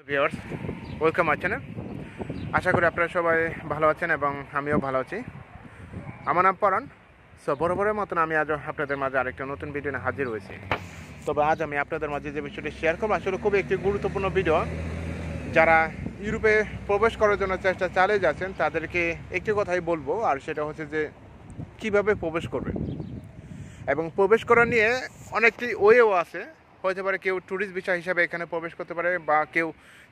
Viewers, welcome my channel. আশা করি আপনারা সবাই ভালো আছেন এবং আমিও ভালো আছি। আমার নাম পরাণ। বরাবরের মতন আমি আজ আপনাদের মাঝে আরেকটা নতুন ভিডিও নিয়ে হাজির হয়েছি। তবে আজ আমি আপনাদের মাঝে যে বিষয়টি শেয়ার করবো আসলে খুবই একটি গুরুত্বপূর্ণ ভিডিও। যারা ইউরোপে প্রবেশ করার জন্য চেষ্টা চালিয়ে যাচ্ছেন তাদেরকে একটি কথাই বলবো, আর সেটা হচ্ছে যে কিভাবে প্রবেশ করবেন। এবং প্রবেশ করা নিয়ে অনেকটি ওয়েও আছে। হতে পারে কেউ ট্যুরিস্ট ভিসা হিসাবে এখানে প্রবেশ করতে পারে, বা কেউ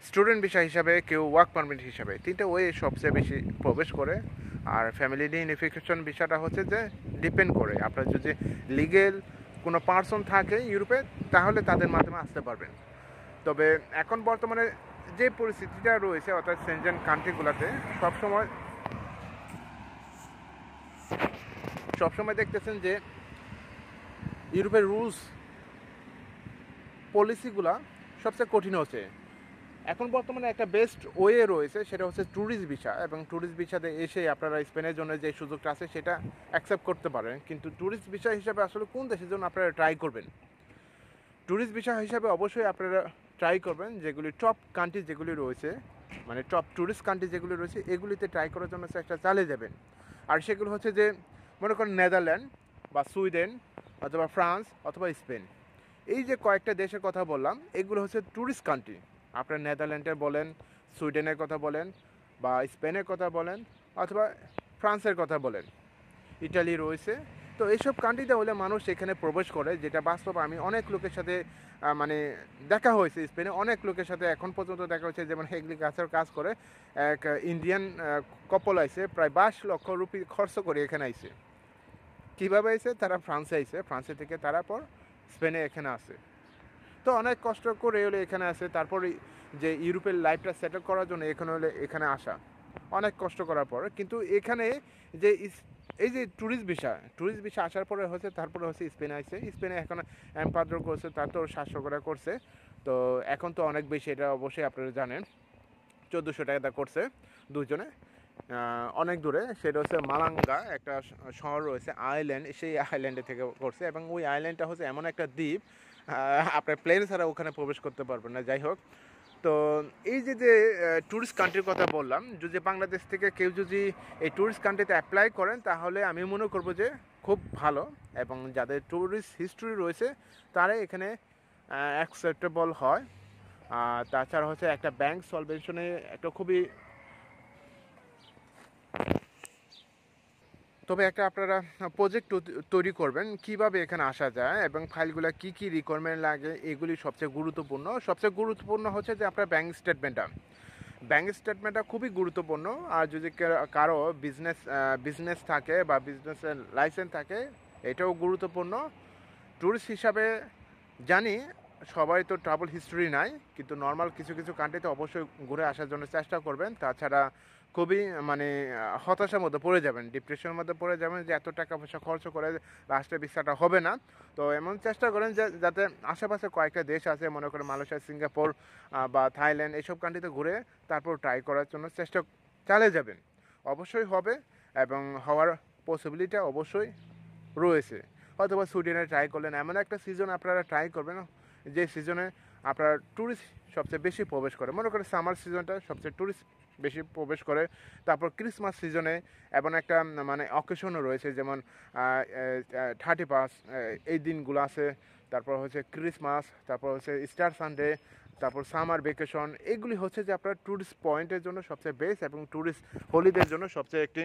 স্টুডেন্ট ভিসা হিসাবে, কেউ ওয়ার্ক পারমিট হিসাবে। তিনটে ওয়ে সবচেয়ে বেশি প্রবেশ করে। আর ফ্যামিলি রিউনিফিকেশন ভিসাটা হচ্ছে যে ডিপেন্ড করে আপনার যদি লিগেল কোনো পার্সন থাকে ইউরোপে, তাহলে তাদের মাধ্যমে আসতে পারবেন। তবে এখন বর্তমানে যে পরিস্থিতিটা রয়েছে, অর্থাৎ সেনজেন কান্ট্রিগুলোতে সবসময় দেখতেছেন যে ইউরোপের রুলস পলিসিগুলা সবচেয়ে কঠিন হচ্ছে। এখন বর্তমানে একটা বেস্ট ওয়ে রয়েছে, সেটা হচ্ছে ট্যুরিস্ট ভিসা। এবং ট্যুরিস্ট ভিসাতে এসে আপনারা স্পেনের জন্য যে সুযোগটা আছে সেটা অ্যাকসেপ্ট করতে পারেন। কিন্তু ট্যুরিস্ট ভিসা হিসাবে আসলে কোন দেশের জন্য আপনারা ট্রাই করবেন? ট্যুরিস্ট ভিসা হিসাবে অবশ্যই আপনারা ট্রাই করবেন যেগুলি টপ কান্ট্রি যেগুলি রয়েছে, মানে টপ ট্যুরিস্ট কান্ট্রি যেগুলি রয়েছে, এগুলিতে ট্রাই করার জন্য চেষ্টা চালিয়ে যাবেন। আর সেগুলো হচ্ছে যে মনে করেন নেদারল্যান্ড বা সুইডেন অথবা ফ্রান্স অথবা স্পেন। এই যে কয়েকটা দেশের কথা বললাম, এগুলো হচ্ছে ট্যুরিস্ট কান্ট্রি। আপনার নেদারল্যান্ডের বলেন, সুইডেনের কথা বলেন, বা স্পেনের কথা বলেন, অথবা ফ্রান্সের কথা বলেন, ইটালি রয়েছে। তো এইসব কান্ট্রিতে হলে মানুষ এখানে প্রবেশ করে, যেটা বাস্তব আমি অনেক লোকের সাথে মানে দেখা হয়েছে। স্পেনে অনেক লোকের সাথে এখন পর্যন্ত দেখা হয়েছে, যেমন এগ্রিকালচার কাজ করে এক ইন্ডিয়ান কপল আইছে, প্রায় 22 লক্ষ রুপি খরচ করে এখানে আইছে। কীভাবে আইছে? তারা ফ্রান্সে আইছে, ফ্রান্সে থেকে তারা পর স্পেনে এখানে আসে। তো অনেক কষ্ট করে হলে এখানে আসে, তারপরে যে ইউরোপের লাইফটা সেটেল করার জন্য এখানে হলে এখানে আসা অনেক কষ্ট করার পর। কিন্তু এখানে যে এই যে ট্যুরিস্ট ভিসা আসার পরে হচ্ছে, তারপরে হচ্ছে স্পেনে আসছে। স্পেনে এখন এমপাদ্রো করছে, তার তো 700 করে করছে। তো এখন তো অনেক বেশি, এটা অবশ্যই আপনারা জানেন। 1400 টাকা করছে দুজনে, অনেক দূরে। সেটা হচ্ছে মালাঙ্গা, একটা শহর রয়েছে, আইল্যান্ড। সেই আইল্যান্ডে থেকে করছে। এবং ওই আইল্যান্ডটা হচ্ছে এমন একটা দ্বীপ, আপনার প্লেন ছাড়া ওখানে প্রবেশ করতে পারবেন না। যাই হোক, তো এই যে যে ট্যুরিস্ট কান্ট্রির কথা বললাম, যদি বাংলাদেশ থেকে কেউ যদি এই ট্যুরিস্ট কান্ট্রিতে অ্যাপ্লাই করেন, তাহলে আমি মনে করব যে খুব ভালো। এবং যাদের ট্যুরিস্ট হিস্ট্রি রয়েছে তারাই এখানে অ্যাকসেপ্টেবল হয়। তাছাড়া হচ্ছে একটা ব্যাংক সলভেনশনে একটা খুবই, তবে একটা আপনারা প্রজেক্ট তৈরি করবেন কিভাবে এখানে আসা যায় এবং ফাইলগুলো কি কি রিকোয়ারমেন্ট লাগে, এগুলি সবচেয়ে গুরুত্বপূর্ণ হচ্ছে যে আপনার ব্যাংক স্টেটমেন্টটা খুবই গুরুত্বপূর্ণ। আর যদি কারো বিজনেস থাকে বা বিজনেসের লাইসেন্স থাকে, এটাও গুরুত্বপূর্ণ। ট্যুরিস্ট হিসাবে জানি সবাই তো ট্রাভেল হিস্ট্রি নাই, কিন্তু নর্মাল কিছু কিছু কান্ট্রিতে অবশ্যই ঘুরে আসার জন্য চেষ্টা করবেন। তাছাড়া খুবই মানে হতাশার মধ্যে পড়ে যাবেন, ডিপ্রেশনের মধ্যে পড়ে যাবেন যে এত টাকা পয়সা খরচ করে লাস্টে ভিসাটা হবে না। তো এমন চেষ্টা করেন যে যাতে আশেপাশে কয়েকটা দেশ আছে, মনে করেন মালয়েশিয়া, সিঙ্গাপুর বা থাইল্যান্ড, এইসব কান্ট্রিতে ঘুরে তারপর ট্রাই করার জন্য চেষ্টা চালিয়ে যাবেন। অবশ্যই হবে, এবং হওয়ার পসিবিলিটি অবশ্যই রয়েছে। হয়তো বা সুইডেনে ট্রাই করলেন, এমন একটা সিজন আপনারা ট্রাই করবেন যে সিজনে আপনার ট্যুরিস্ট সবচেয়ে বেশি প্রবেশ করে। মনে করেন সামার সিজনটা সবচেয়ে ট্যুরিস্ট বেশি প্রবেশ করে। তারপর ক্রিসমাস সিজনে এমন একটা মানে অকেশনও রয়েছে, যেমন 31 এই দিনগুলো আছে। তারপর হচ্ছে ক্রিসমাস, তারপর হচ্ছে স্টার সানডে, তারপর সামার ভেকেশন। এগুলি হচ্ছে যে আপনার ট্যুরিস্ট পয়েন্টের জন্য সবচেয়ে বেস্ট, এবং ট্যুরিস্ট হলিডের জন্য সবচেয়ে একটি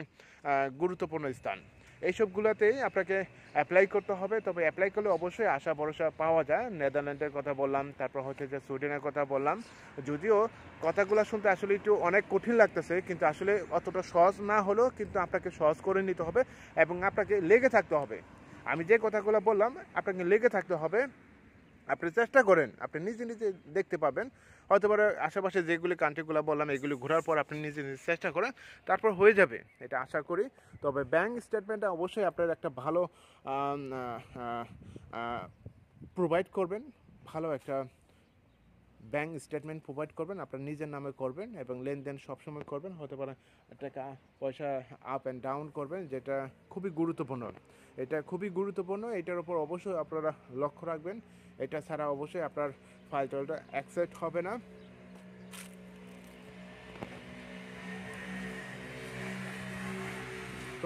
গুরুত্বপূর্ণ স্থান। এইসবগুলোতেই আপনাকে অ্যাপ্লাই করতে হবে। তবে অ্যাপ্লাই করলে অবশ্যই আশা ভরসা পাওয়া যায়। নেদারল্যান্ডের কথা বললাম, তারপর হচ্ছে যে সুইডেনের কথা বললাম। যদিও কথাগুলো শুনতে আসলে একটু অনেক কঠিন লাগতেছে, কিন্তু আসলে অতটা সহজ না হলেও কিন্তু আপনাকে সহজ করে নিতে হবে এবং আপনাকে লেগে থাকতে হবে। আমি যে কথাগুলো বললাম আপনাকে লেগে থাকতে হবে। আপনি চেষ্টা করেন, আপনি নিজে নিজে দেখতে পাবেন। হয়তো পারে আশেপাশে যেগুলি কান্ট্রিগুলো বললাম এগুলি ঘোরার পর আপনি নিজে নিজে চেষ্টা করেন, তারপর হয়ে যাবে, এটা আশা করি। তবে ব্যাংক স্টেটমেন্টটা অবশ্যই আপনার একটা ভালো প্রোভাইড করবেন, ভালো একটা ব্যাংক স্টেটমেন্ট প্রোভাইড করবেন, আপনার নিজের নামে করবেন এবং লেনদেন সবসময় করবেন। হতে পারে টাকা পয়সা আপ অ্যান্ড ডাউন করবেন, যেটা খুবই গুরুত্বপূর্ণ। এটা খুবই গুরুত্বপূর্ণ, এটার উপর অবশ্যই আপনারা লক্ষ্য রাখবেন। এটা ছাড়া অবশ্যই আপনার ফাইলটা অ্যাকসেপ্ট হবে না।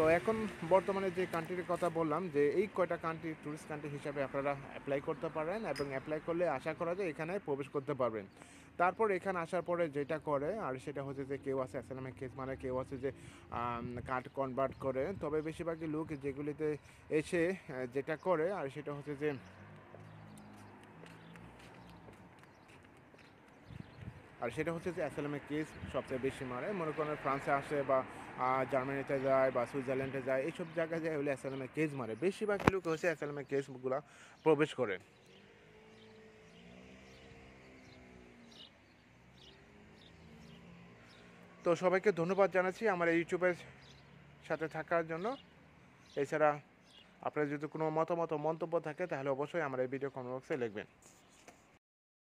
তো এখন বর্তমানে যে কান্ট্রির কথা বললাম যে এই কয়টা কান্ট্রি ট্যুরিস্ট কান্ট্রি হিসাবে আপনারা অ্যাপ্লাই করতে পারেন এবং অ্যাপ্লাই করলে আশা করা যায় এখানে প্রবেশ করতে পারবেন। তারপর এখানে আসার পরে যেটা করে আর সেটা হচ্ছে যে কেউ আছে অ্যাসাইলামের কেস মানে কেউ আছে যে কার্ড কনভার্ট করে, তবে বেশিরভাগই লোক যেগুলিতে এসে যেটা করে আর সেটা হচ্ছে যে অ্যাসাইলামের কেস সবচেয়ে বেশি মারে। মনে করেন ফ্রান্সে আসে বা জার্মানিতে যায় বা সুইজারল্যান্ডে যায়, এইসব জায়গায় যায় হলে অ্যাসাইলামের কেস মারে, বেশিরভাগ লোক হচ্ছে অ্যাসাইলামের কেসগুলো প্রবেশ করে। তো সবাইকে ধন্যবাদ জানাচ্ছি আমার এই ইউটিউবের সাথে থাকার জন্য। এছাড়া আপনার যদি কোনো মতামত ও মন্তব্য থাকে তাহলে অবশ্যই আমার এই ভিডিও কমেন্ট বক্সে লিখবেন।